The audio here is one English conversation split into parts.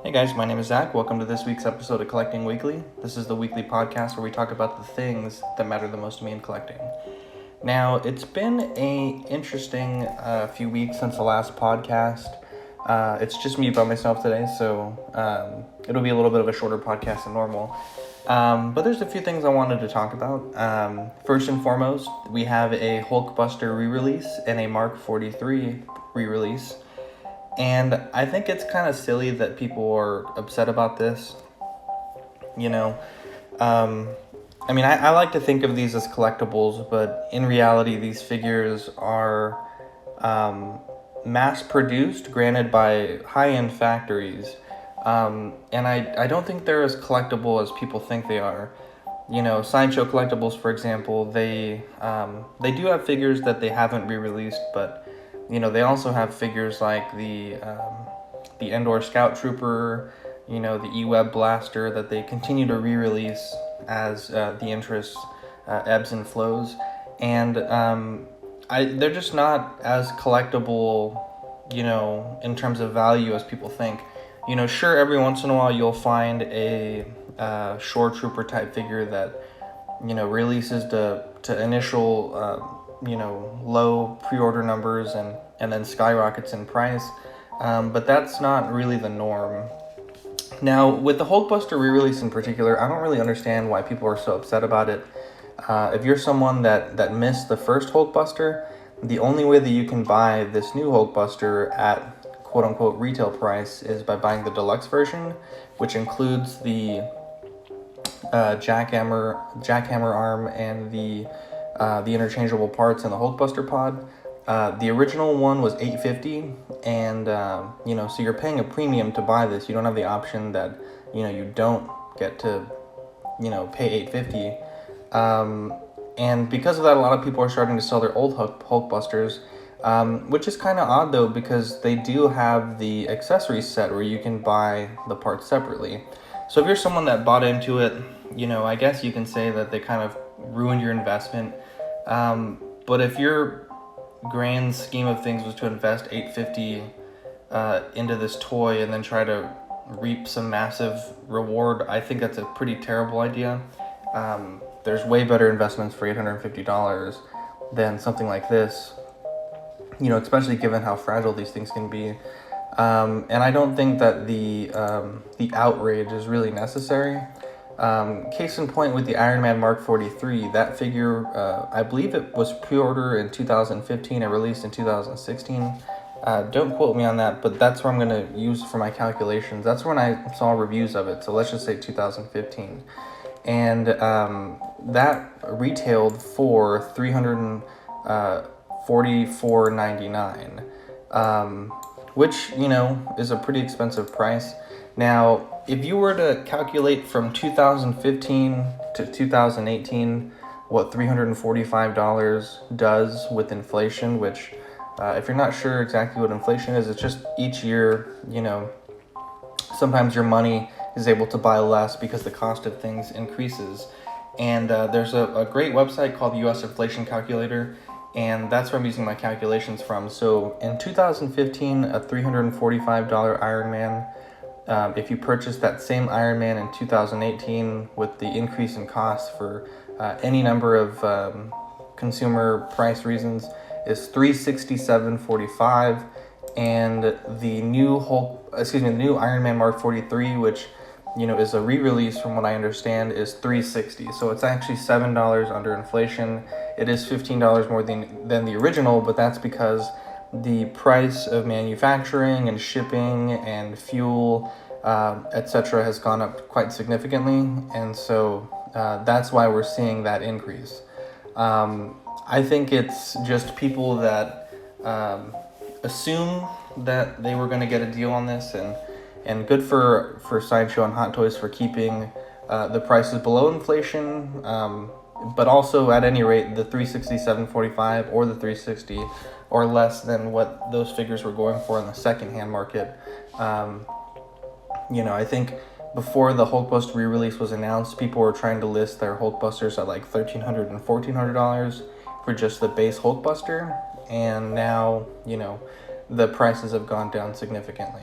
Hey guys, my name is Zack. Welcome to this week's episode of Collecting Weekly. This is the weekly podcast where we talk about the things that matter the most to me in collecting. Now, it's been a interesting few weeks since the last podcast. It's just me by myself today, so it'll be a little bit of a shorter podcast than normal. But there's a few things I wanted to talk about. First and foremost, we have a Hulkbuster re-release and a Mk43 re-release. And I think it's kind of silly that people are upset about this. I like to think of these as collectibles, but in reality, these figures are mass-produced, granted by high-end factories. And I don't think they're as collectible as people think they are. Sideshow Collectibles, for example, they do have figures that they haven't re-released, but they also have figures like the Endor Scout Trooper, the E-Web Blaster that they continue to re-release as the interest ebbs and flows. And they're just not as collectible, in terms of value as people think. Sure, every once in a while you'll find a Shore Trooper type figure that, releases to initial low pre-order numbers and then skyrockets in price, but that's not really the norm. Now, with the Hulkbuster re-release in particular, I don't really understand why people are so upset about it. If you're someone that missed the first Hulkbuster, the only way that you can buy this new Hulkbuster at quote-unquote retail price is by buying the deluxe version, which includes the jackhammer arm and the interchangeable parts in the Hulkbuster pod. The original one was $850, and so you're paying a premium to buy this. You don't have the option that you don't get to pay $850. And because of that, a lot of people are starting to sell their old Hulkbusters, which is kind of odd though, because they do have the accessories set where you can buy the parts separately. So if you're someone that bought into it, I guess you can say that they kind of ruined your investment. But if your grand scheme of things was to invest $850 into this toy and then try to reap some massive reward, I think that's a pretty terrible idea. There's way better investments for $850 than something like this, especially given how fragile these things can be. And I don't think that the outrage is really necessary. Case in point with the Iron Man Mk43, that figure, I believe it was pre-ordered in 2015 and released in 2016. Don't quote me on that, but that's where I'm going to use for my calculations. That's when I saw reviews of it, so let's just say 2015. And that retailed for $344.99, which, is a pretty expensive price. Now, if you were to calculate from 2015 to 2018 what $345 does with inflation, which if you're not sure exactly what inflation is, it's just each year, sometimes your money is able to buy less because the cost of things increases. And there's a great website called the US Inflation Calculator, and that's where I'm using my calculations from. So in 2015, a $345 Iron Man, if you purchase that same Iron Man in 2018 with the increase in cost for any number of consumer price reasons, is $367.45, and the new Iron Man Mk43, which is a re-release from what I understand, is $360. So it's actually $7 under inflation. It is $15 more than the original, but that's because the price of manufacturing and shipping and fuel, etc., has gone up quite significantly, and so that's why we're seeing that increase. I think it's just people that assume that they were going to get a deal on this, and good for Sideshow and Hot Toys for keeping the prices below inflation, but also at any rate the $367.45 or the $360 or less than what those figures were going for in the secondhand market. I think before the Hulkbuster re-release was announced, people were trying to list their Hulkbusters at like $1,300 and $1,400 for just the base Hulkbuster, and now the prices have gone down significantly.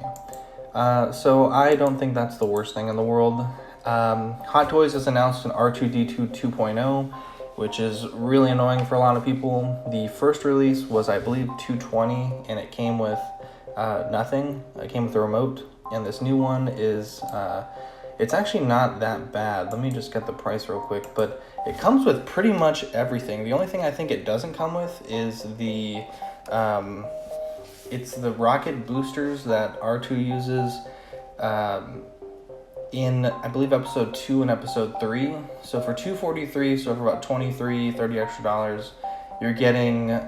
So I don't think that's the worst thing in the world. Hot Toys has announced an R2-D2 2.0, which is really annoying for a lot of people. The first release was, I believe, 220, and it came with nothing. It came with a remote, and this new one is, it's actually not that bad. Let me just get the price real quick, but it comes with pretty much everything. The only thing I think it doesn't come with is the, it's the rocket boosters that R2 uses in, I believe, episode 2 and episode 3. So for $243, so for about $30 extra, you're getting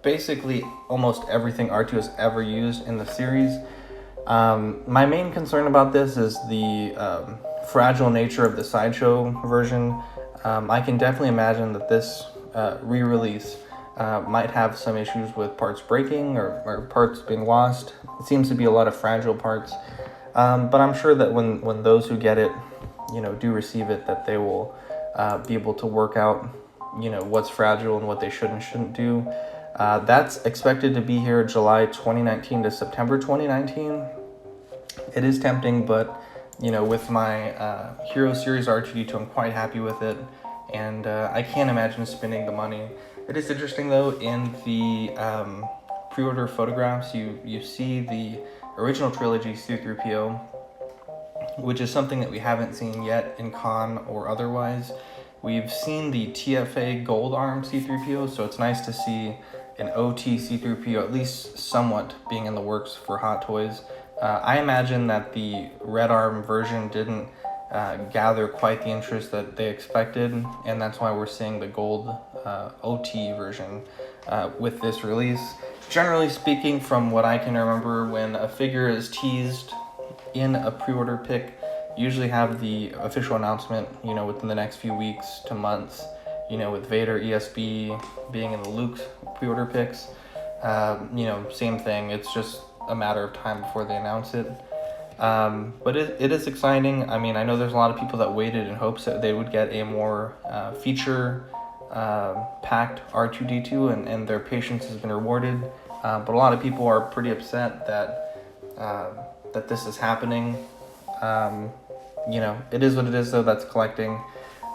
basically almost everything R2 has ever used in the series. My main concern about this is the fragile nature of the sideshow version. I can definitely imagine that this re-release might have some issues with parts breaking or parts being lost. It seems to be a lot of fragile parts. But I'm sure that when those who get it, do receive it, that they will be able to work out, what's fragile and what they should and shouldn't do. That's expected to be here July 2019 to September 2019. It is tempting, but, with my Hero Series R2-D2, I'm quite happy with it, and I can't imagine spending the money. It is interesting, though, in the pre-order photographs, you see the original trilogy C-3PO, which is something that we haven't seen yet in con or otherwise. We've seen the TFA Gold Arm C-3PO, so it's nice to see an OT C-3PO at least somewhat being in the works for Hot Toys. I imagine that the Red Arm version didn't gather quite the interest that they expected, and that's why we're seeing the gold OT version with this release. Generally speaking, from what I can remember, when a figure is teased in a pre-order pick, you usually have the official announcement, within the next few weeks to months, with Vader ESB being in the Luke pre-order picks. Same thing. It's just a matter of time before they announce it. But it is exciting. I mean, I know there's a lot of people that waited in hopes that they would get a more feature packed R2-D2, and their patience has been rewarded. But a lot of people are pretty upset that this is happening. It is what it is, though. That's collecting.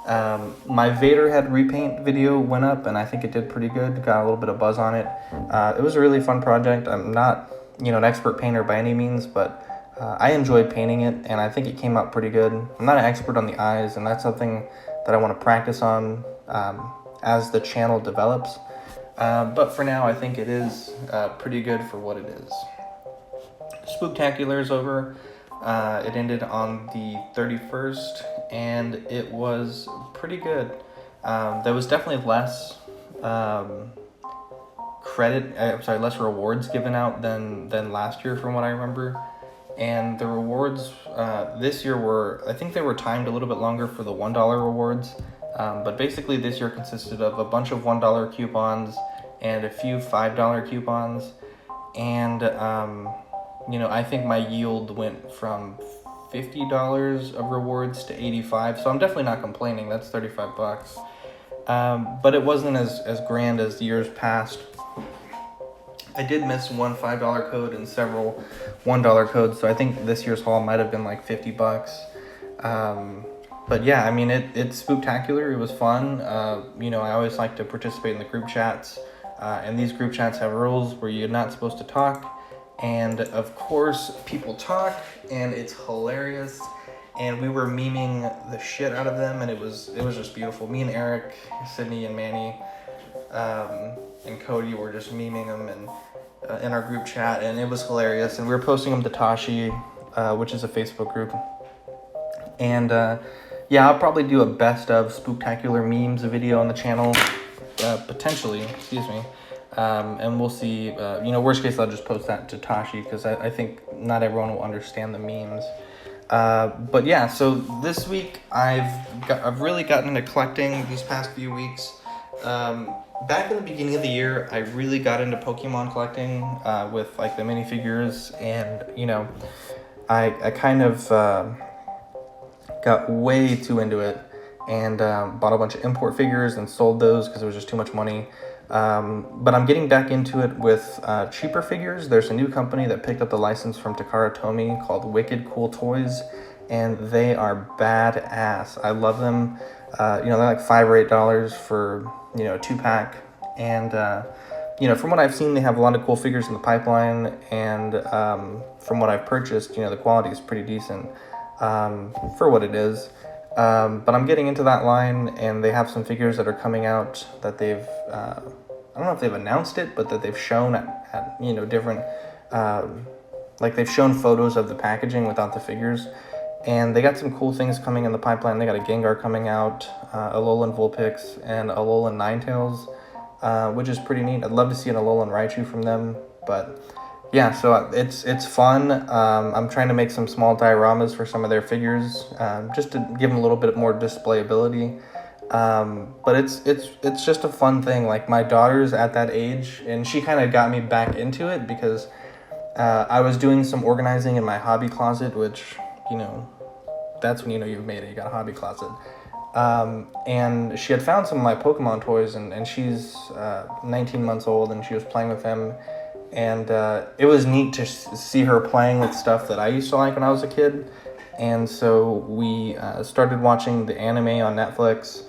My Vader head repaint video went up, and I think it did pretty good. Got a little bit of buzz on it. It was a really fun project. I'm not, an expert painter by any means, but I enjoyed painting it, and I think it came out pretty good. I'm not an expert on the eyes, and that's something that I want to practice on as the channel develops. But for now, I think it is pretty good for what it is. Spooktacular is over. It ended on the 31st, and it was pretty good. There was definitely less less rewards given out than last year from what I remember. And the rewards this year I think they were timed a little bit longer for the $1 rewards. But basically this year consisted of a bunch of $1 coupons and a few $5 coupons. And, I think my yield went from $50 of rewards to $85. So I'm definitely not complaining. That's $35. But it wasn't as grand as years past. I did miss one $5 code and several $1 codes, so I think this year's haul might have been like $50. But yeah, I mean, it's spooktacular. It was fun. I always like to participate in the group chats, and these group chats have rules where you're not supposed to talk. And of course, people talk, and it's hilarious. And we were memeing the shit out of them, and it was just beautiful. Me and Eric, Sydney, and Manny, and Cody were just memeing them and in our group chat, and it was hilarious. And we were posting them to Tashi, which is a Facebook group. And I'll probably do a best of spooktacular memes video on the channel, potentially. Excuse me. And we'll see. Worst case, I'll just post that to Tashi because I think not everyone will understand the memes. But yeah, so this week I've really gotten into collecting these past few weeks. Back in the beginning of the year, I really got into Pokemon collecting with like the minifigures, and I kind of got way too into it and bought a bunch of import figures and sold those because it was just too much money. But I'm getting back into it with cheaper figures. There's a new company that picked up the license from Takara Tomy called Wicked Cool Toys, and they are badass. I love them. They're like $5 or $8 for, a 2-pack. And, from what I've seen, they have a lot of cool figures in the pipeline. And from what I've purchased, the quality is pretty decent for what it is. But I'm getting into that line, and they have some figures that are coming out that they've, I don't know if they've announced it, but that they've shown at different, like they've shown photos of the packaging without the figures. And they got some cool things coming in the pipeline. They got a Gengar coming out, a Alolan Vulpix, and a Alolan Ninetales, which is pretty neat. I'd love to see an Alolan Raichu from them, but yeah, so it's fun. I'm trying to make some small dioramas for some of their figures, just to give them a little bit more displayability. But it's just a fun thing. Like, my daughter's at that age, and she kind of got me back into it because I was doing some organizing in my hobby closet, which, that's when you've made it. You got a hobby closet. And she had found some of my Pokemon toys, and she's 19 months old, and she was playing with them. And it was neat to see her playing with stuff that I used to like when I was a kid. And so we started watching the anime on Netflix.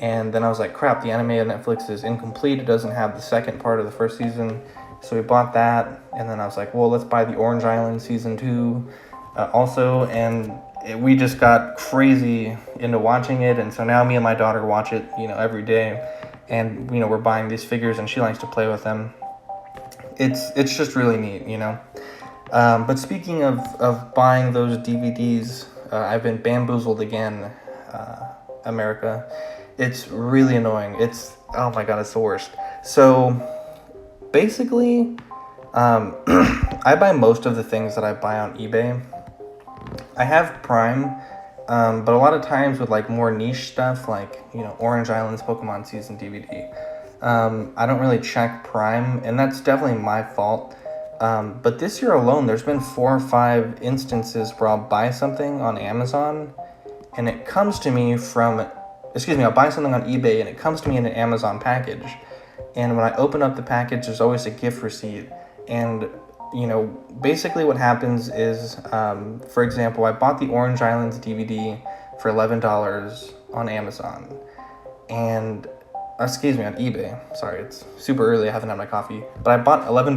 And then I was like, crap, the anime on Netflix is incomplete. It doesn't have the second part of the first season. So we bought that. And then I was like, well, let's buy the Orange Island Season 2 also. And we just got crazy into watching it. And so now me and my daughter watch it, every day. And, we're buying these figures, and she likes to play with them. It's just really neat, But speaking of buying those DVDs, I've been bamboozled again, America. It's really annoying. Oh my God, it's the worst. So basically, I buy most of the things that I buy on eBay. I have Prime, but a lot of times with like more niche stuff, like, Orange Island's Pokemon Season DVD, I don't really check Prime, and that's definitely my fault. But this year alone, there's been 4 or 5 instances where I'll buy something on Amazon, and it comes to me I'll buy something on eBay, and it comes to me in an Amazon package. And when I open up the package, there's always a gift receipt. And, basically what happens is, for example, I bought the Orange Islands DVD for $11 on Amazon. And on eBay. Sorry, it's super early. I haven't had my coffee. But I bought $11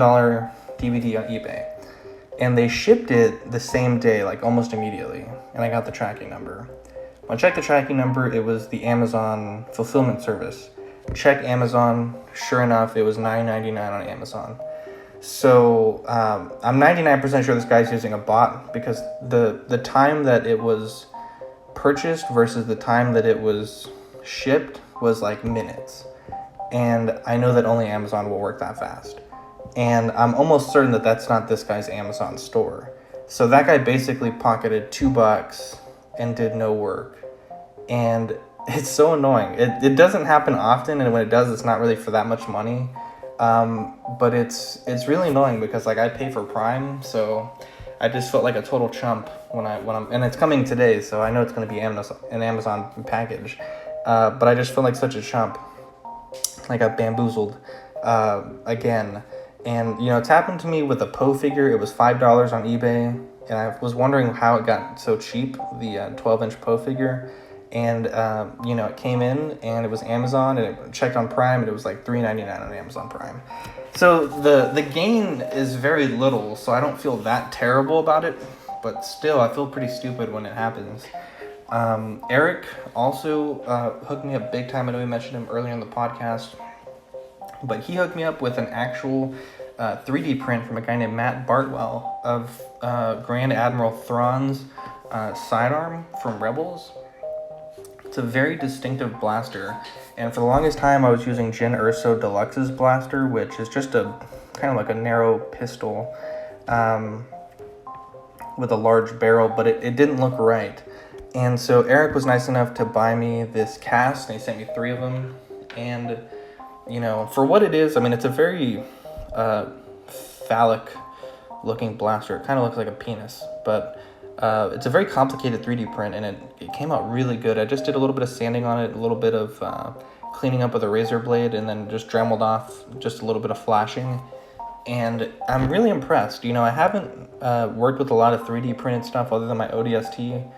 DVD on eBay. And they shipped it the same day, like almost immediately. And I got the tracking number. When I checked the tracking number, it was the Amazon fulfillment service. Check Amazon. Sure enough, it was $9.99 on Amazon. So I'm 99% sure this guy's using a bot, because the time that it was purchased versus the time that it was shipped was like minutes. And I know that only Amazon will work that fast. And I'm almost certain that that's not this guy's Amazon store. So that guy basically pocketed $2 and did no work. And it's so annoying. It doesn't happen often, and when it does, it's not really for that much money. But it's really annoying because, like, I pay for Prime, so I just felt like a total chump when I'm and it's coming today, so I know it's going to be an Amazon package. But I just feel like such a chump. I got bamboozled again. And, it's happened to me with a Poe figure. It was $5 on eBay, and I was wondering how it got so cheap, the 12-inch Poe figure. And, it came in, and it was Amazon, and it checked on Prime, and it was like $3.99 on Amazon Prime. So the gain is very little, so I don't feel that terrible about it. But still, I feel pretty stupid when it happens. Eric also hooked me up big time. I know we mentioned him earlier in the podcast. But he hooked me up with an actual 3D print from a guy named Matt Bartwell of Grand Admiral Thrawn's sidearm from Rebels. It's a very distinctive blaster, and for the longest time I was using Jyn Erso Deluxe's blaster, which is just a kind of like a narrow pistol with a large barrel, but it didn't look right. And so Eric was nice enough to buy me this cast, and he sent me 3 of them. And for what it is, I mean, it's a very phallic looking blaster. It kind of looks like a penis, but it's a very complicated 3D print, and it came out really good. I just did a little bit of sanding on it, a little bit of cleaning up with a razor blade and then just dremeled off just a little bit of flashing. And I'm really impressed. You know, I haven't worked with a lot of 3D printed stuff other than my ODST,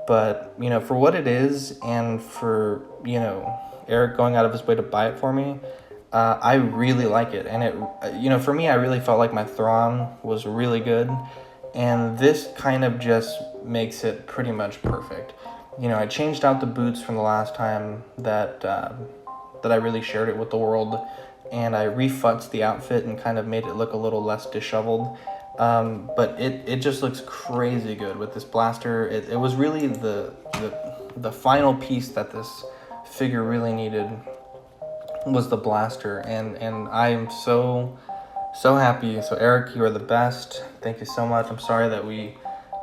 but, you know, for what it is and for, you know, Eric going out of his way to buy it for me, I really like it. And it, you know, for me, I really felt like my Thrawn was really good, and this kind of just makes it pretty much perfect. You know, I changed out the boots from the last time that I really shared it with the world, and I refutzed the outfit and kind of made it look a little less disheveled. But it just looks crazy good with this blaster. It was really the final piece that this figure really needed was the blaster, and I am so happy. So Eric, you are the best. Thank you so much. I'm sorry that we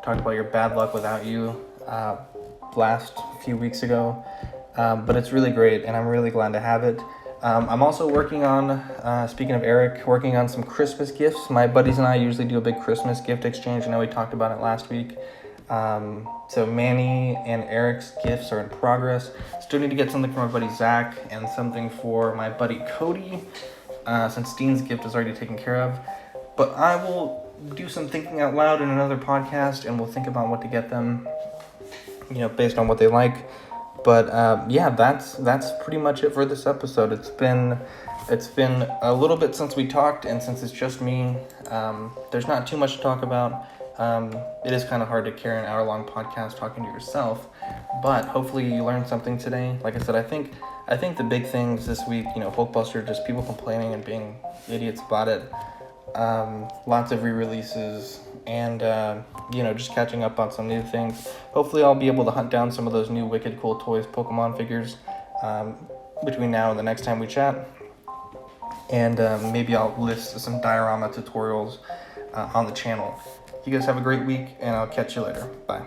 talked about your bad luck without you last few weeks ago, but it's really great, and I'm really glad to have it. I'm also working on, speaking of Eric, working on some Christmas gifts. My buddies and I usually do a big Christmas gift exchange. I know we talked about it last week. So Manny and Eric's gifts are in progress. Still need to get something for my buddy Zack and something for my buddy Cody, since Dean's gift is already taken care of. But I will do some thinking out loud in another podcast, and we'll think about what to get them, you know, based on what they like. But yeah, that's pretty much it for this episode. It's been a little bit since we talked, and since it's just me, there's not too much to talk about. It is kind of hard to carry an hour-long podcast talking to yourself, but hopefully you learned something today. Like I said, I think the big things this week, you know, Hulkbuster, just people complaining and being idiots about it. Lots of re-releases, and you know, just catching up on some new things. Hopefully I'll be able to hunt down some of those new Wicked Cool Toys Pokemon figures between now and the next time we chat, and maybe I'll list some diorama tutorials on the channel. You guys have a great week, and I'll catch you later. Bye.